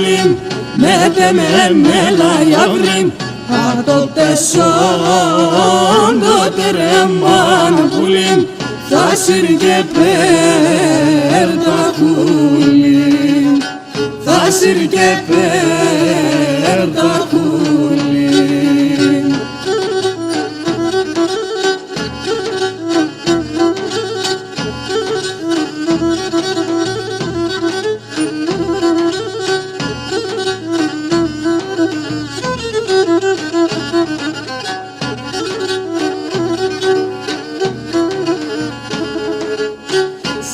πουλήν με τεμενέλα γιαύριν το τεσσόν το τερεμάν πουλήν θα σύρκε πέρτα πουλήν θα σύρκε πέρτα πουλήν.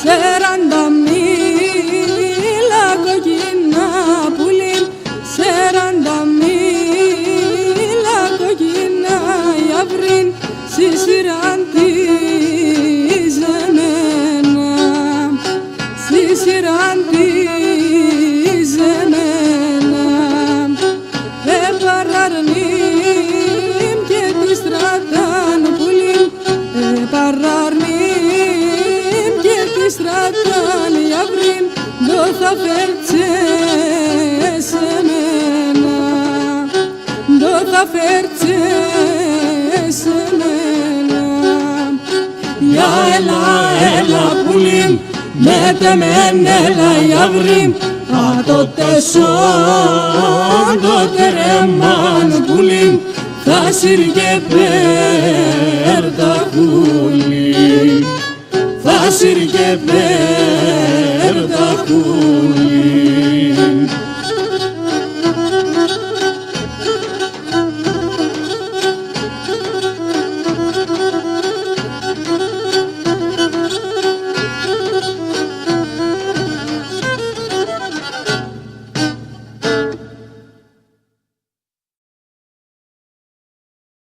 Σεράντα μίλα κοκκινά πουλήν, σεράντα μίλα κοκκινά γιαύριν, συσυραντίζεμένα, συσυραντίζεμένα. Επαραρνήμ και τη στρατάν πουλήν, επαραρνήμ και τη στρατάν γιαύριν, δω θα φέρτσες εμένα, δω θα φέρτσες εμένα. Για έλα, έλα πουλήν, με τεμενέλα γιαύριν, το τεσσόν το τερεμάν πουλήν, θα σύρκε πέρτα πουλήν, θα σύρκε πέρτα πουλήν.